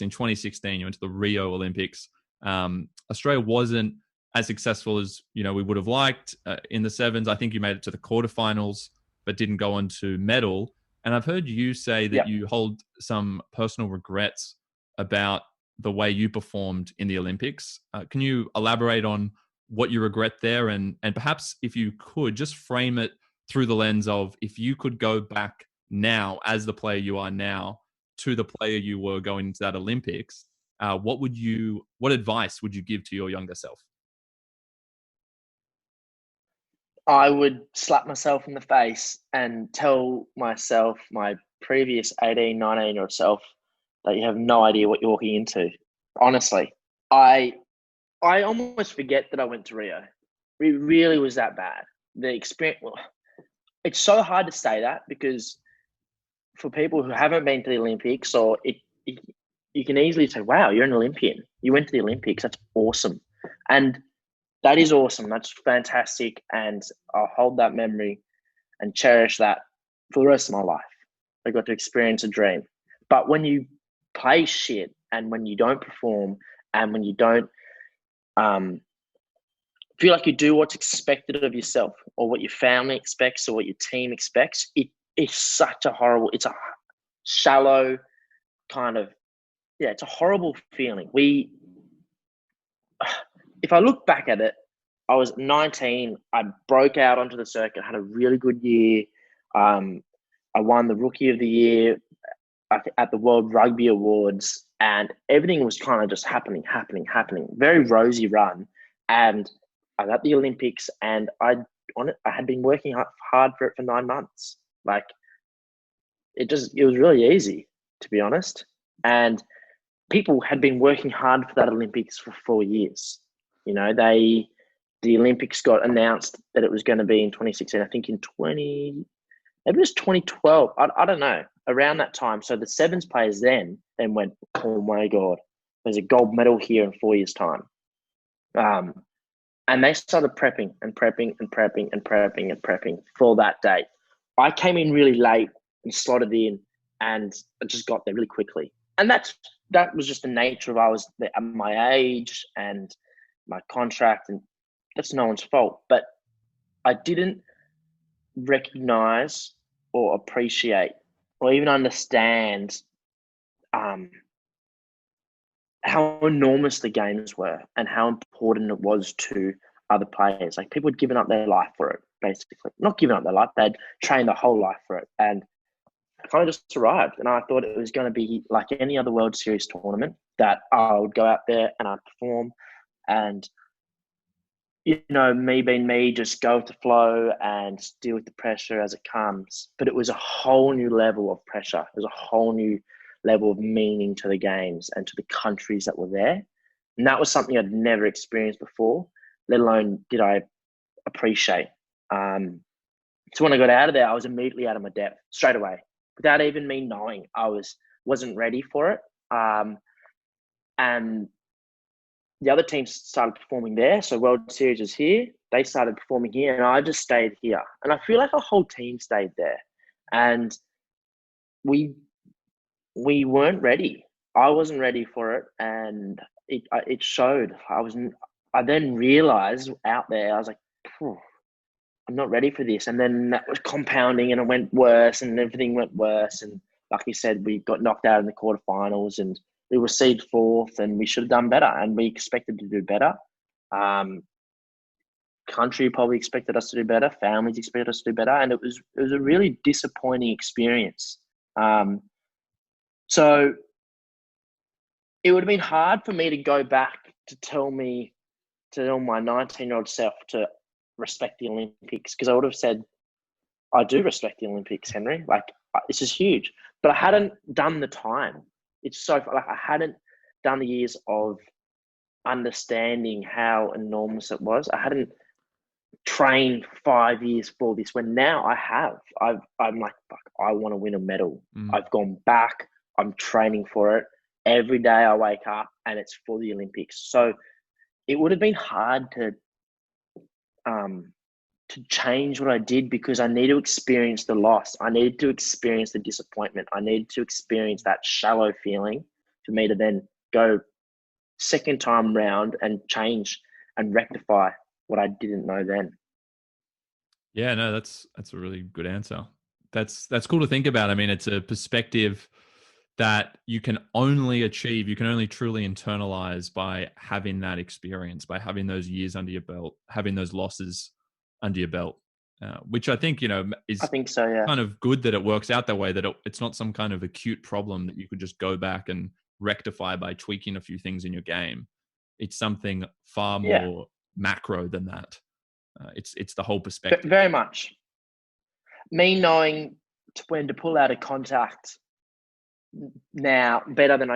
in 2016, you went to the Rio Olympics. Australia wasn't as successful as we would have liked in the sevens. I think you made it to the quarterfinals, but didn't go on to medal. And I've heard you say that you hold some personal regrets about the way you performed in the Olympics. Can you elaborate on what you regret there? And perhaps if you could just frame it through the lens of, if you could go back now as the player you are now to the player you were going into that Olympics, what advice would you give to your younger self? I would slap myself in the face and tell myself, my previous 18, 19-year-old self, that you have no idea what you're walking into. Honestly, I almost forget that I went to Rio. It really was that bad. The experience, well, it's so hard to say that, because for people who haven't been to the Olympics, you can easily say, wow, you're an Olympian. You went to the Olympics. That's awesome. And that is awesome. That's fantastic. And I'll hold that memory and cherish that for the rest of my life. I got to experience a dream. But when you play shit, and when you don't perform, and when you don't feel like you do what's expected of yourself, or what your family expects, or what your team expects, it's such a horrible, it's a shallow kind of, it's a horrible feeling. If I look back at it, I was 19. I broke out onto the circuit, had a really good year. I won the Rookie of the Year at the World Rugby Awards, and everything was kind of just happening. Very rosy run. And I was at the Olympics, and I had been working hard for it for 9 months. Like, it was really easy, to be honest. And people had been working hard for that Olympics for 4 years. The Olympics got announced that it was going to be in 2016. I think maybe it was 2012. I don't know, around that time. So the sevens players then went, oh my God, there's a gold medal here in 4 years' time. And they started prepping for that date. I came in really late and slotted in, and I just got there really quickly. And that was just the nature of, I was at my age and my contract, and that's no one's fault. But I didn't recognize or appreciate or even understand how enormous the games were and how important it was to other players. Like, people had given up their life for it, basically. Not given up their life, they'd trained their whole life for it. And I kind of just arrived, and I thought it was going to be like any other World Series tournament, that I would go out there and I'd perform, and me being me, just go with the flow and deal with the pressure as it comes. But it was a whole new level of pressure. It was a whole new level of meaning to the games and to the countries that were there. And that was something I'd never experienced before, let alone did I appreciate. So when I got out of there, I was immediately out of my depth straight away, without even me knowing. I wasn't ready for it. And the other teams started performing there. So World Series is here. They started performing here, and I just stayed here. And I feel like a whole team stayed there. And we weren't ready. I wasn't ready for it, and it showed. I then realized out there, I was like, I'm not ready for this. And then that was compounding, and it went worse, and everything went worse. And like you said, we got knocked out in the quarterfinals, and we were seed 4th, and we should have done better, and we expected to do better. Country probably expected us to do better. Families expected us to do better, and it was a really disappointing experience. So it would have been hard for me to go back to tell my 19-year-old self to respect the Olympics, because I would have said, I do respect the Olympics, Henry. Like, this is huge. But I hadn't done the time. It's so, like, I hadn't done the years of understanding how enormous it was. I hadn't trained 5 years for this, when now I have. I'm like, fuck, I want to win a medal. I've gone back. I'm training for it. Every day I wake up, and it's for the Olympics. So it would have been hard to change what I did, because I need to experience the loss. I needed to experience the disappointment. I needed to experience that shallow feeling for me to then go second time round and change and rectify what I didn't know then. Yeah, no, that's a really good answer. That's cool to think about. I mean, it's a perspective that you can only achieve, you can only truly internalize by having that experience, by having those years under your belt, having those losses under your belt, which I think, I is think so, yeah. kind of good that it works out that way, that it's not some kind of acute problem that you could just go back and rectify by tweaking a few things in your game. It's something far Yeah, more macro than that. It's the whole perspective. very much. Me knowing when to pull out of contact now better than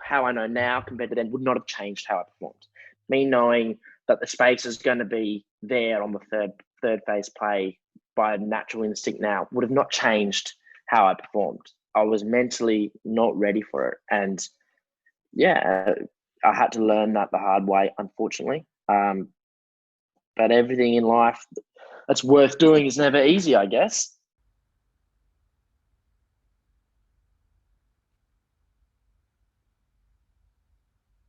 how I know now compared to then would not have changed how I performed. Me knowing that the space is going to be there on the third phase play by natural instinct now would have not changed how I performed. I was mentally not ready for it, and yeah, I had to learn that the hard way, unfortunately. But everything in life that's worth doing is never easy, I guess.